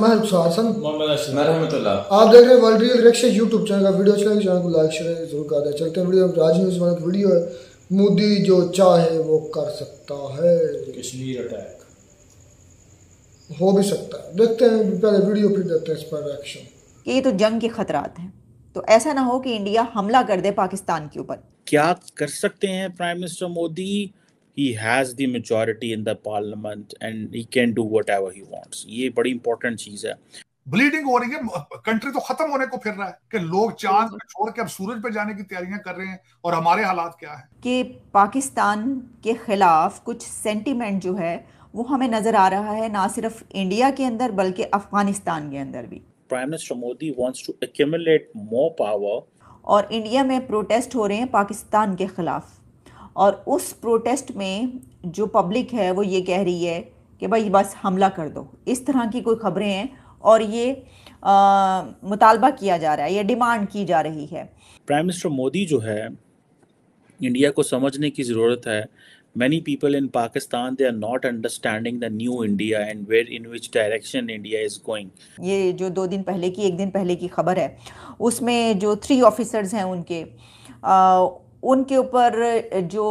मैं हसन मैं रहमतुल्लाह। आप देख रहे हैं world real reaction YouTube channel का वीडियो अच्छा लगे चैनल को लाइक शेयर जरूर कर दें। चलते हैं वीडियो में। राज न्यूज़ वाला वीडियो है, मोदी जो चाहे वो कर सकता है, कश्मीर अटैक हो भी सकता है। देखते हैं पहले वीडियो फिर देखते हैं इस पर रिएक्शन। ये तो जंग के खतरात हैं, तो ऐसा ना हो कि इंडिया हमला कर दे पाकिस्तान के ऊपर। क्या कर सकते हैं prime minister Modi? He has the majority in the parliament and he can do whatever he wants. ये बड़ी इंपॉर्टेंट चीज है। ब्लीडिंग हो रही है, कंट्री तो खत्म होने को फिर रहा है कि लोग चांद पे छोड़ के अब सूरज पे जाने की तैयारियां कर रहे हैं। और हमारे हालात क्या है कि पाकिस्तान के खिलाफ कुछ सेंटीमेंट जो है वो हमें नजर आ रहा है, ना सिर्फ इंडिया के अंदर बल्कि अफगानिस्तान के अंदर भी। Prime minister Modi wants to accumulate more power. और इंडिया में प्रोटेस्ट हो रहे हैं पाकिस्तान के खिलाफ, और उस प्रोटेस्ट में जो पब्लिक है वो ये कह रही है कि भाई बस हमला कर दो। इस तरह की कोई खबरें हैं और ये मुतालबा किया जा रहा है, ये डिमांड की जा रही है। प्राइम मिनिस्टर मोदी जो है, इंडिया को समझने की ज़रूरत है। Many people in Pakistan, they are not understanding the new India and where in which direction India is going. ये जो 2 दिन पहले की 1 दिन पहले की खबर है, उसमें जो 3 ऑफिसर्स हैं उनके ऊपर जो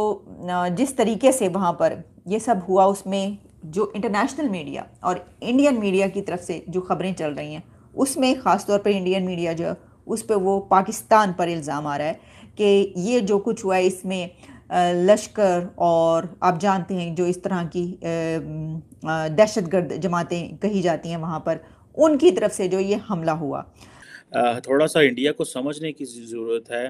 जिस तरीके से वहाँ पर ये सब हुआ, उसमें जो इंटरनेशनल मीडिया और इंडियन मीडिया की तरफ से जो खबरें चल रही हैं, उसमें ख़ास तौर पर इंडियन मीडिया जो है उस पर वो पाकिस्तान पर इल्ज़ाम आ रहा है कि ये जो कुछ हुआ है इसमें लश्कर और आप जानते हैं जो इस तरह की दहशतगर्द जमातें कही जाती हैं वहाँ पर, उनकी तरफ से जो ये हमला हुआ। थोड़ा सा इंडिया को समझने की ज़रूरत है,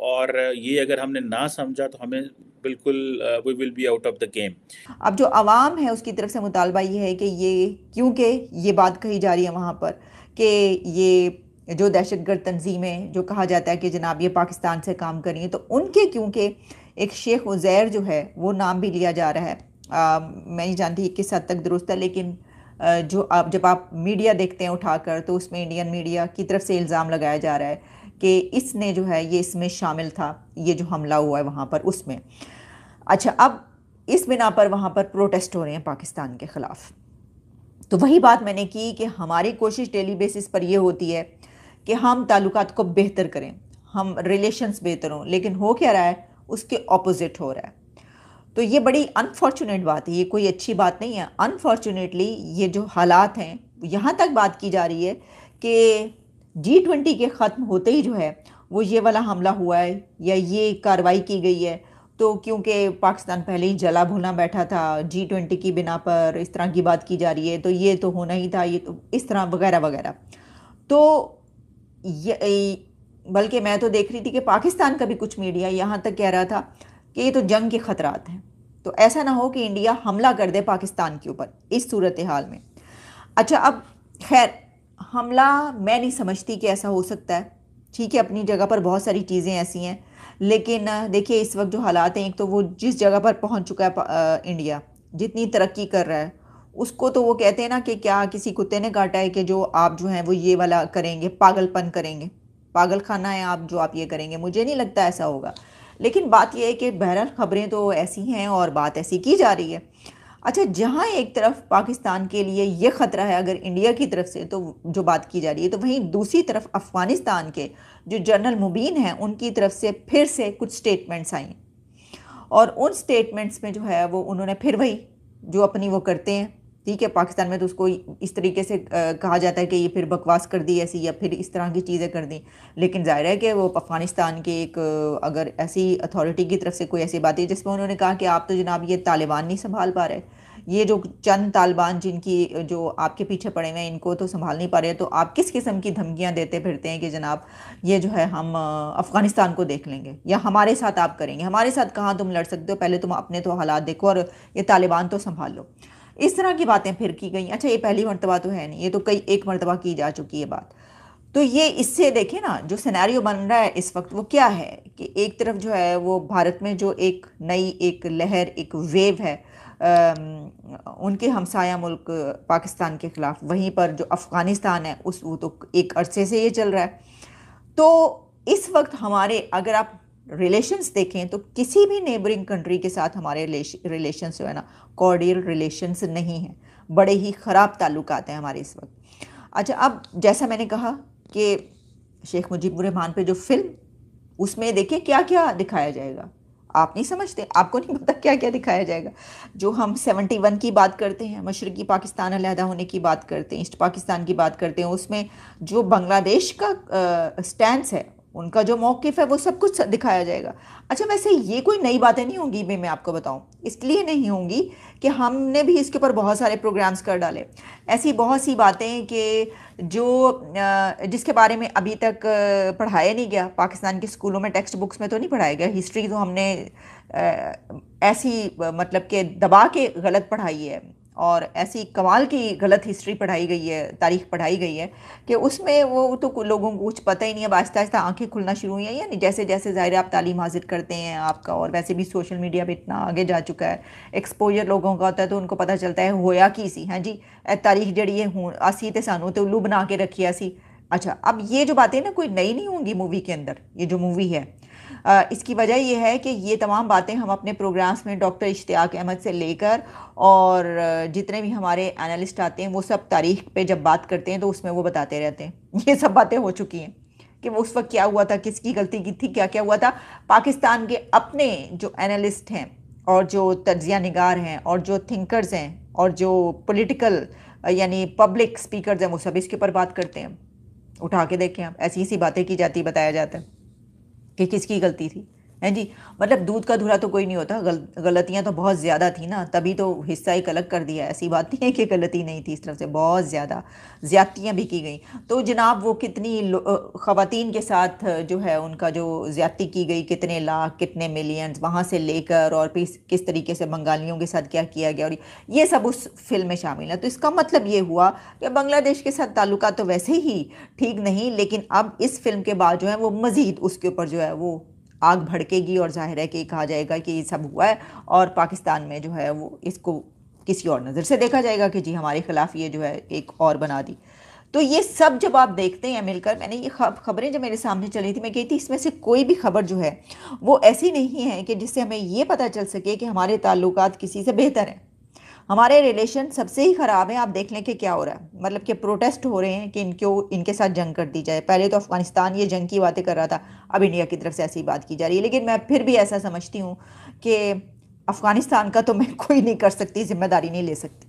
और ये अगर हमने ना समझा तो हमें बिल्कुल we will be out of the game. अब जो आवाम है उसकी तरफ से मुतालबा ये है कि ये, क्योंकि ये बात कही जा रही है वहाँ पर कि ये जो दहशतगर्द तंजीमें जो कहा जाता है कि जनाब ये पाकिस्तान से काम कर रही हैं, तो उनके क्योंकि एक शेख उज़ैर जो है वो नाम भी लिया जा रहा है। मैं नहीं जानती किस हद तक दुरुस्त है, लेकिन जब आप मीडिया देखते हैं उठाकर तो उसमें इंडियन मीडिया की तरफ से इल्ज़ाम लगाया जा रहा है कि इसने जो है ये इसमें शामिल था, ये जो हमला हुआ है वहाँ पर उसमें। अच्छा, अब इस बिना पर वहाँ पर प्रोटेस्ट हो रहे हैं पाकिस्तान के ख़िलाफ़। तो वही बात मैंने की कि हमारी कोशिश डेली बेसिस पर यह होती है कि हम ताल्लुकात को बेहतर करें, हम रिलेशंस बेहतर हों, लेकिन हो क्या रहा है, उसके ऑपोजिट हो रहा है। तो ये बड़ी अनफॉर्चुनेट बात है, ये कोई अच्छी बात नहीं है। अनफॉर्चुनेटली ये जो हालात हैं, यहाँ तक बात की जा रही है कि G20 के ख़त्म होते ही जो है वो ये वाला हमला हुआ है या ये कार्रवाई की गई है। तो क्योंकि पाकिस्तान पहले ही जला भुना बैठा था G20 की बिना पर, इस तरह की बात की जा रही है, तो ये तो होना ही था, ये तो इस तरह वगैरह वगैरह। तो ये बल्कि मैं तो देख रही थी कि पाकिस्तान का भी कुछ मीडिया यहाँ तक कह रहा था कि ये तो जंग के खतरात हैं, तो ऐसा ना हो कि इंडिया हमला कर दे पाकिस्तान के ऊपर इस सूरत हाल में। अच्छा, अब खैर हमला मैं नहीं समझती कि ऐसा हो सकता है, ठीक है, अपनी जगह पर बहुत सारी चीज़ें ऐसी हैं, लेकिन देखिए इस वक्त जो हालात हैं, एक तो वो जिस जगह पर पहुंच चुका है इंडिया, जितनी तरक्की कर रहा है, उसको तो वो कहते हैं ना कि क्या किसी कुत्ते ने काटा है कि जो आप जो हैं वो ये वाला करेंगे, पागलपन करेंगे, पागल खाना है आप जो आप ये करेंगे। मुझे नहीं लगता ऐसा होगा, लेकिन बात यह है कि बहरहाल खबरें तो ऐसी हैं और बात ऐसी की जा रही है। अच्छा, जहाँ एक तरफ पाकिस्तान के लिए ये ख़तरा है अगर इंडिया की तरफ से, तो जो बात की जा रही है, तो वहीं दूसरी तरफ अफ़गानिस्तान के जो जनरल मुबीन हैं उनकी तरफ से फिर से कुछ स्टेटमेंट्स आई, और उन स्टेटमेंट्स में जो है वो उन्होंने फिर वही जो अपनी वो करते हैं, ठीक है, पाकिस्तान में तो उसको इस तरीके से कहा जाता है कि ये फिर बकवास कर दी ऐसी, या फिर इस तरह की चीज़ें कर दी। लेकिन जाहिर है कि वो अफ़गानिस्तान के एक अगर ऐसी अथॉरिटी की तरफ से कोई ऐसी बात है जिसमें उन्होंने कहा कि आप तो जनाब ये तालिबान नहीं संभाल पा रहे, ये जो चंद तालिबान जिनकी जो आपके पीछे पड़े हुए हैं इनको तो संभाल नहीं पा रहे, तो आप किस किस्म की धमकियाँ देते फिरते हैं कि जनाब ये जो है हम अफ़गानिस्तान को देख लेंगे या हमारे साथ आप करेंगे। हमारे साथ कहाँ तुम लड़ सकते हो, पहले तुम अपने तो हालात देखो और ये तालिबान तो संभाल लो। इस तरह की बातें फिर की गई। अच्छा, ये पहली मरतबा तो है नहीं, ये तो कई एक मरतबा की जा चुकी है बात। तो ये इससे देखें ना जो सिनेरियो बन रहा है इस वक्त वो क्या है कि एक तरफ जो है वो भारत में जो एक नई एक लहर, एक वेव है उनके हमसाया मुल्क पाकिस्तान के ख़िलाफ़, वहीं पर जो अफ़गानिस्तान है वो तो एक अरसे से ये चल रहा है। तो इस वक्त हमारे, अगर आप रिलेशंस देखें तो किसी भी नेबरिंग कंट्री के साथ हमारे रिलेशंस जो है ना कॉर्डियल रिलेशंस नहीं हैं, बड़े ही ख़राब ताल्लुकात हैं हमारे इस वक्त। अच्छा, अब जैसा मैंने कहा कि शेख मुजीबुर रहमान पे जो फिल्म, उसमें देखिए क्या क्या दिखाया जाएगा, आप नहीं समझते, आपको नहीं पता क्या क्या दिखाया जाएगा। जो हम 71 की बात करते हैं, मशरकी पाकिस्तान अलहदा होने की बात करते हैं, ईस्ट पाकिस्तान की बात करते हैं, उसमें जो बांग्लादेश का स्टैंड है, उनका जो मौक़िफ़ है, वो सब कुछ दिखाया जाएगा। अच्छा, वैसे ये कोई नई बातें नहीं होंगी, मैं आपको बताऊं, इसलिए नहीं होंगी कि हमने भी इसके ऊपर बहुत सारे प्रोग्राम्स कर डाले। ऐसी बहुत सी बातें कि जो जिसके बारे में अभी तक पढ़ाया नहीं गया, पाकिस्तान के स्कूलों में टेक्स्ट बुक्स में तो नहीं पढ़ाया गया। हिस्ट्री तो हमने ऐसी मतलब कि दबा के गलत पढ़ाई है, और ऐसी कमाल की गलत हिस्ट्री पढ़ाई गई है, तारीख़ पढ़ाई गई है कि उसमें वो तो लोगों को कुछ पता ही नहीं है। आहिस्ता आहिस्ता आंखें खुलना शुरू हुई हैं, यानी जैसे जैसे ज़ाहिर आप तालीम हासिल करते हैं आपका, और वैसे भी सोशल मीडिया पे इतना आगे जा चुका है, एक्सपोजर लोगों का होता है, तो उनको पता चलता है होया की सी, हाँ जी, तारीख जड़ी है हूँ असी तो सानू तो उल्लू बना के रखी असी। अच्छा, अब ये जो बातें ना कोई नई नहीं होंगी मूवी के अंदर, ये जो मूवी है इसकी वजह यह है कि ये तमाम बातें हम अपने प्रोग्राम्स में डॉक्टर इश्तियाक अहमद से लेकर और जितने भी हमारे एनालिस्ट आते हैं, वो सब तारीख पे जब बात करते हैं तो उसमें वो बताते रहते हैं। ये सब बातें हो चुकी हैं कि वो उस वक्त क्या हुआ था, किसकी गलती की थी, क्या क्या हुआ था। पाकिस्तान के अपने जो एनालिस्ट हैं और जो तज्ज़िया निगार हैं और जो थिंकर्स हैं और जो पॉलिटिकल यानी पब्लिक स्पीकर्स हैं, वो सब इसके ऊपर बात करते हैं। उठा के देखें आप, ऐसी सी बातें की जाती, बताया जाता है कि किसकी गलती थी, हैं जी। मतलब दूध का धुला तो कोई नहीं होता, गलतियां तो बहुत ज़्यादा थी ना, तभी तो हिस्सा एक अलग कर दिया। ऐसी बात नहीं है कि गलती नहीं थी, इस तरफ से बहुत ज़्यादा ज़्यादतियाँ भी की गई। तो जनाब वो कितनी ख़वातीन के साथ जो है उनका जो ज़्यादती की गई, कितने लाख कितने मिलियंस वहाँ से लेकर, और फिर किस तरीके से बंगालियों के साथ क्या किया गया, और ये सब उस फिल्म में शामिल है। तो इसका मतलब ये हुआ कि बांग्लादेश के साथ ताल्लुकात तो वैसे ही ठीक नहीं, लेकिन अब इस फिल्म के बाद जो है वो मज़ीद उसके ऊपर जो है वो आग भड़केगी, और जाहिर है कि कहा जाएगा कि ये सब हुआ है, और पाकिस्तान में जो है वो इसको किसी और नज़र से देखा जाएगा कि जी हमारे ख़िलाफ़ ये जो है एक और बना दी। तो ये सब जब आप देखते हैं मिलकर, मैंने ये खबरें जब मेरे सामने चली थी, मैं कही थी इसमें से कोई भी खबर जो है वो ऐसी नहीं है कि जिससे हमें ये पता चल सके कि हमारे ताल्लुकात किसी से बेहतर हैं। हमारे रिलेशन सबसे ही ख़राब है। आप देख लें कि क्या हो रहा है, मतलब कि प्रोटेस्ट हो रहे हैं कि इनके साथ जंग कर दी जाए। पहले तो अफ़गानिस्तान ये जंग की बातें कर रहा था, अब इंडिया की तरफ से ऐसी बात की जा रही है। लेकिन मैं फिर भी ऐसा समझती हूँ कि अफ़गानिस्तान का तो मैं कोई नहीं कर सकती, जिम्मेदारी नहीं ले सकती।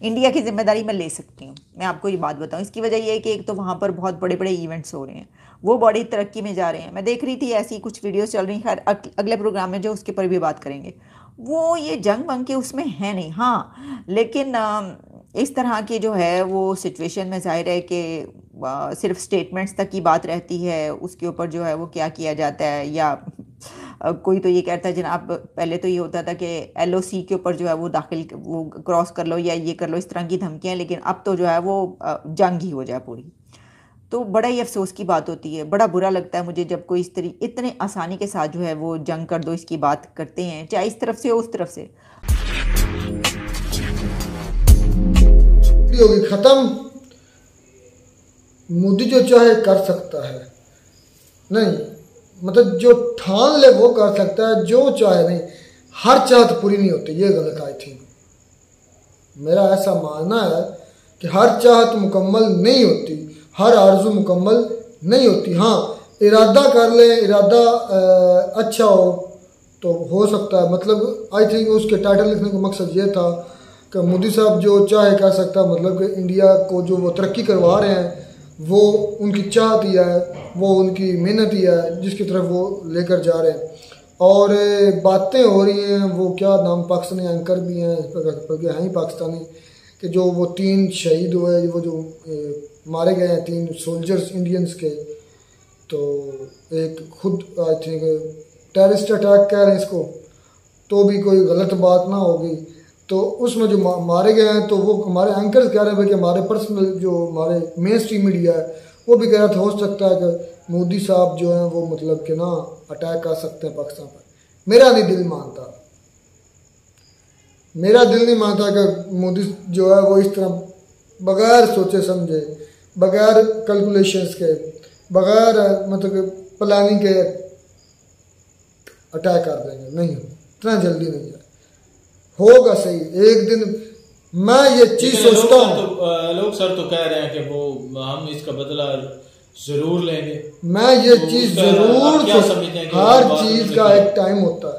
इंडिया की जिम्मेदारी मैं ले सकती हूँ। मैं आपको ये बात बताऊँ, इसकी वजह ये है कि एक तो वहाँ पर बहुत बड़े बड़े इवेंट्स हो रहे हैं, वो बड़ी तरक्की में जा रहे हैं। मैं देख रही थी ऐसी कुछ वीडियोस चल रही हैं, अगले प्रोग्राम में जो उसके पर भी बात करेंगे। वो ये जंग वंग के उसमें है नहीं, हाँ, लेकिन इस तरह की जो है वो सिचुएशन में जाहिर है कि सिर्फ स्टेटमेंट्स तक की बात रहती है, उसके ऊपर जो है वो क्या किया जाता है। या कोई तो ये कहता है जनाब, पहले तो ये होता था कि LOC के ऊपर जो है वो वो क्रॉस कर लो या ये कर लो, इस तरह की धमकियाँ, लेकिन अब तो जो है वो जंग ही हो जाए पूरी। तो बड़ा ही अफसोस की बात होती है, बड़ा बुरा लगता है मुझे जब कोई इतने आसानी के साथ जो है वो जंग कर दो इसकी बात करते हैं, चाहे इस तरफ से हो उस तरफ से। होगी खत्म, मोदी जो चाहे कर सकता है, नहीं मतलब जो ठान ले वो कर सकता है, जो चाहे नहीं। हर चाहत पूरी नहीं होती, ये गलत आई थी। मेरा ऐसा मानना है कि हर चाहत मुकम्मल नहीं होती, हर आरज़ू मुकम्मल नहीं होती। हाँ, इरादा कर ले, इरादा अच्छा हो तो हो सकता है। मतलब आई थिंक उसके टाइटल लिखने का मकसद ये था कि मोदी साहब जो चाहे कर सकता है, मतलब कि इंडिया को जो वो तरक्की करवा रहे हैं वो उनकी चाहत ही है, वो उनकी मेहनत ही है जिसकी तरफ वो लेकर जा रहे हैं। और बातें हो रही हैं, वो क्या नाम पाकिस्तानी एंकर भी हैं, बल्कि हैं ही पाकिस्तानी, कि जो वो 3 शहीद हुए, वो जो मारे गए हैं 3 सोल्जर्स इंडियंस के, तो एक खुद आई थिंक टेररिस्ट अटैक कह रहे हैं इसको, तो भी कोई गलत बात ना होगी। तो उसमें जो मारे गए हैं, तो वो हमारे एंकर्स कह रहे हैं कि हमारे पर्सनल जो हमारे मेन स्ट्रीम मीडिया है वो भी कह रहा था हो सकता है कि मोदी साहब जो हैं वो मतलब कि ना अटैक कर सकते हैं पाकिस्तान पर। मेरा नहीं दिल मानता, मेरा दिल नहीं मानता कि मोदी जो है वो इस तरह बगैर सोचे समझे, बगैर कैलकुलेशंस के, बगैर मतलब प्लानिंग के अटैक कर देंगे, नहीं इतना जल्दी नहीं है, होगा सही एक दिन। मैं ये चीज सोचता हूँ, लोग सर तो कह रहे हैं कि वो हम इसका बदला जरूर लेंगे। मैं ये चीज जरूर, हर चीज का एक टाइम होता है।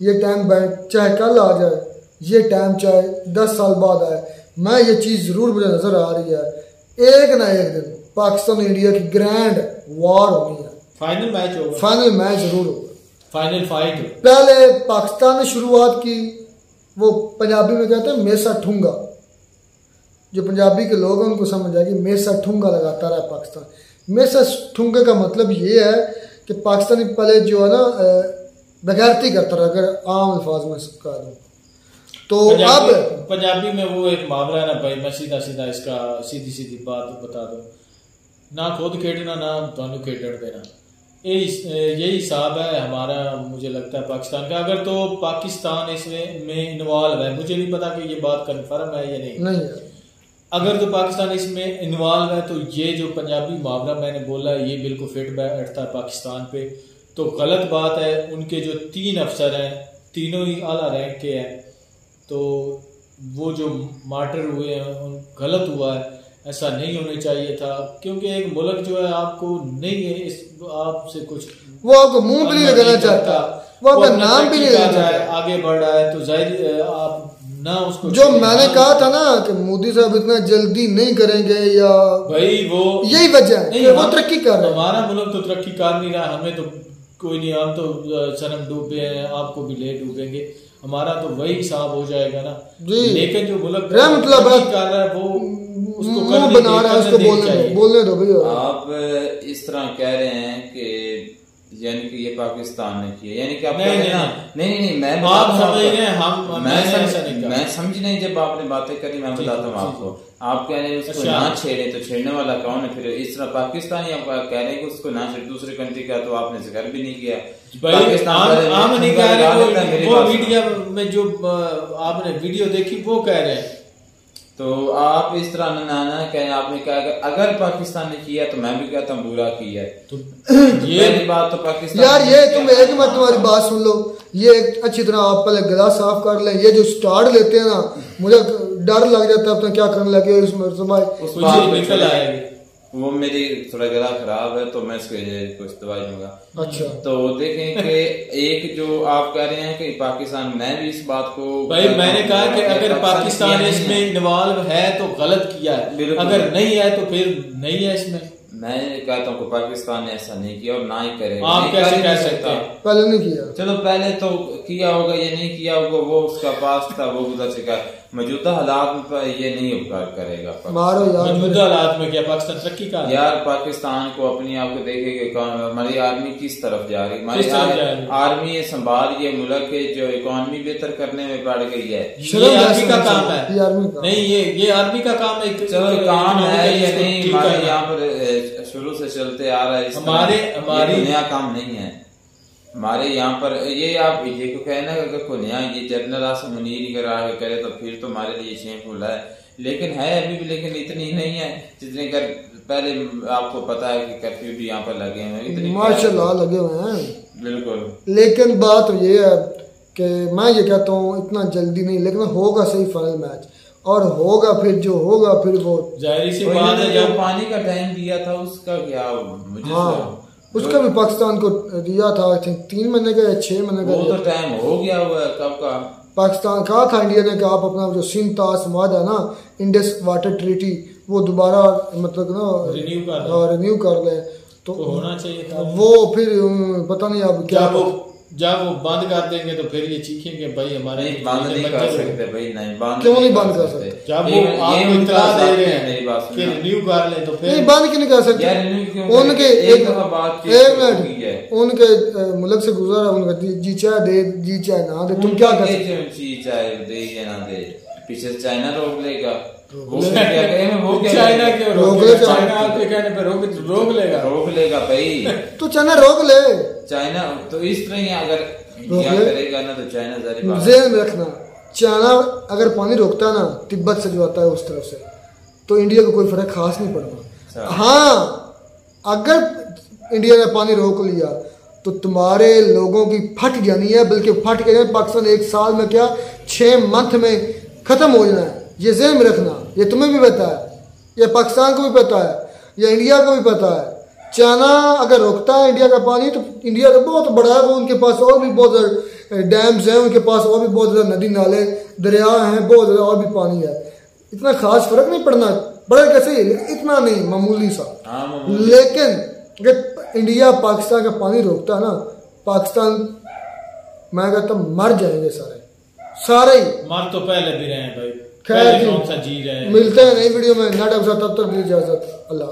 ये टाइम चाहे कल आ जाए, ये टाइम चाहे 10 साल बाद आए, मैं ये चीज जरूर मुझे नजर आ रही है, एक ना एक दिन पाकिस्तान इंडिया की ग्रैंड वॉर होनी है, फाइनल मैच होगा, फाइनल मैच जरूर होगा, फाइनल फाइट। पहले पाकिस्तान ने शुरुआत की, वो पंजाबी में कहते हैं मेसा ठूंगा, जो पंजाबी के लोग हैं उनको समझ आएगी, मेसा ठूंगा लगाता रहा पाकिस्तान। मेसा ठूंगे का मतलब ये है कि पाकिस्तानी पहले जो है ना बगैरती करता रहा, अगर आम अल्फाज में कह दूँ तो। अब पंजाबी में वो एक मुहावरा है ना भाई, मैं सीधा सीधा इसका सीधी सीधी बात बता दूं, ना खुद खेडना ना तुहानू खेडण देना, यही हिसाब है हमारा, मुझे लगता है पाकिस्तान का। अगर तो पाकिस्तान इसमें इन्वॉल्व है, मुझे नहीं पता कि ये बात कन्फर्म है या नहीं है। अगर तो पाकिस्तान इसमें इन्वॉल्व है तो ये जो पंजाबी मुहावरा मैंने बोला है ये बिल्कुल फिट बैठता है पाकिस्तान पे, तो गलत बात है। उनके जो 3 अफसर हैं, तीनों ही आला रैंक के हैं, तो वो जो मार्टर हुए हैं गलत हुआ है, ऐसा नहीं होना चाहिए था। क्योंकि एक मुल्क जो है आपको नहीं है इस आपसे कुछ, वो आपको मुंह भी नहीं लगाना चाहता, वो आपका नाम भी नहीं लेना चाहता, आगे बढ़ रहा है तो जाहिर आप ना उसको। जो मैंने कहा था ना कि मोदी साहब इतना जल्दी नहीं करेंगे, या भाई वो यही वजह है कि वो तरक्की कर रहे हैं। हमारा मुल्क तो तरक्की कर नहीं रहा, हमें तो कोई नहीं, हम तो सनम डूबे हैं, आपको भी ले डूबेंगे, हमारा तो वही हिसाब हो जाएगा ना। लेकिन जो मुल्क मतलब कर रहा है वो उसको बना रहा है, उसको बोलने दो भैया। आप इस तरह कह रहे हैं कि यानी कि ये पाकिस्तान ने किया, यानी कि आप नहीं मैं आप समझ रहे हैं, हम मैं समझ नहीं। जब आपने बातें करी मैं बताता हूँ आपको, आप कह रहे हैं उसको ना छेड़े, तो छेड़ने वाला कौन है फिर? इस तरह पाकिस्तानी आप कह रहे हैं कि उसको ना छेड़े, दूसरे कंट्री का तो आपने जिक्र भी नहीं किया। हम नहीं कह रहे, वो मीडिया में जो आपने वीडियो देखी वो कह रहे हैं, तो आप इस तरह ना कहें। आपने कहा अगर पाकिस्तान ने किया तो मैं भी कहता हूँ बुरा किया है, तो ये बात तो पाकिस्तान यार ये तुम एक मिनट तुम्हारी बात सुन लो, ये अच्छी तरह आप पहले गला साफ कर लें। ये जो स्टार्ट लेते हैं ना, मुझे डर लग जाता है अपना क्या करने लगे उसमें, वो मेरी थोड़ा गला खराब है तो मैं इसके कुछ दवाई दूंगा। अच्छा, तो देखें कि एक जो आप कह रहे हैं कि पाकिस्तान, मैं भी इस बात को भाई मैंने कहा कि अगर पाकिस्तान इसमें इन्वॉल्व है तो गलत किया है, अगर नहीं है तो फिर नहीं है इसमें। मैं कहता हूँ कि पाकिस्तान ने ऐसा नहीं किया और ना ही करेगा। आप कैसे कह सकते हैं? पहले नहीं किया, चलो पहले तो किया होगा, ये नहीं किया होगा, वो उसका पास था, वो गुजर चुका। मौजूदा हालात में ये नहीं उपकार करेगा। मौजूदा हालात में क्या पाकिस्तान तरक्की का? यार पाकिस्तान को अपनी आप को देखेगा, हमारी आर्मी किस तरफ जा रही है, हमारी आर्मी ये संभाल ये मुल्क के जो इकोनॉमी बेहतर करने में पड़ गई है। ये आर्मी का काम है, नहीं ये आर्मी का काम है। चलो काम है या नहीं, हमारे यहाँ पर शुरू से चलते आ रहा है, हमारी नया काम नहीं है हमारे यहाँ पर। ये आप ये को कहना अगर कोई नया ये जनरल आसम मुनीर अगर आगे करे तो फिर तो हमारे लिए शेमफुल है, लेकिन है अभी भी, लेकिन इतनी नहीं है जितने कर पहले। आपको पता है कि कर्फ्यू भी यहाँ पर लगे हुए हैं, माशाल्लाह लगे हुए हैं बिल्कुल। लेकिन बात ये है कि मैं ये कहता हूँ इतना जल्दी नहीं, लेकिन होगा सही फाइनल मैच, और होगा फिर जो होगा फिर वो जाहिर सी बात है। जब पानी का टाइम दिया था उसका क्या, मुझे उसका भी पाकिस्तान को दिया था, आई थिंक 3 महीने का या 6 महीने का, वो तो टाइम हो गया हुआ है कब का। पाकिस्तान कहा था इंडिया ने कि आप अपना जो सिंध तास वादा ना, इंडस वाटर ट्रीटी, वो दोबारा मतलब ना रिन्यू कर ले, तो होना चाहिए था वो। फिर पता नहीं अब क्या, जब वो बंद कर देंगे तो फिर ये चीखेंगे भाई हमारे बंद नहीं कर सकते भाई, नहीं बंद क्यों नहीं बंद कर सकते? जब वो आपको इत्तला दे रहे हैं कि रिन्यू कर ले तो फिर नहीं, बंद क्यों नहीं कर सकते? उनके एक मिनट, उनके मुल्क से गुजरा है, उनका जी चाहे दे जी चाहे ना दे, तुम क्या कर सकते? जी चाहे दे या ना दे, पीछे चाइना रोक लेगा, चाइना क्यों रोक लेगा? चाइना आपके कहने पे रोक लेगा भाई, तो चाइना रोक ले। चाइना तो इस तरह ही अगर करेगा ना तो चाइना ज़हन में रखना, चाइना अगर पानी रोकता है ना तिब्बत से जो आता है उस तरफ से, तो इंडिया को कोई फर्क खास नहीं पड़ना। हाँ, अगर इंडिया ने पानी रोक लिया तो तुम्हारे लोगों की फट जानी है, बल्कि फट के पाकिस्तान 1 साल में क्या 6 मंथ में ख़त्म हो जाना है। ये ज़हन में रखना, ये तुम्हें भी पता है, ये पाकिस्तान को भी पता है, ये इंडिया को भी पता है। चाइना अगर रोकता है इंडिया का पानी तो इंडिया तो बहुत बड़ा है, वो उनके पास और भी बहुत डैम्स हैं, उनके पास और भी बहुत ज़्यादा नदी नाले दरिया हैं, बहुत ज़्यादा और भी पानी है। इतना खास फर्क नहीं पड़ना, बड़ा कैसे इतना नहीं, मामूली सा। लेकिन अगर इंडिया पाकिस्तान का पानी रोकता है ना, पाकिस्तान मैं कहता मर जाएंगे सारे ही। मर तो पहले भी रहे हैं भाई, खैर कौन सा जी रहे हैं। मिलते हैं नई वीडियो में, तब तक दी इजाजत, अल्लाह।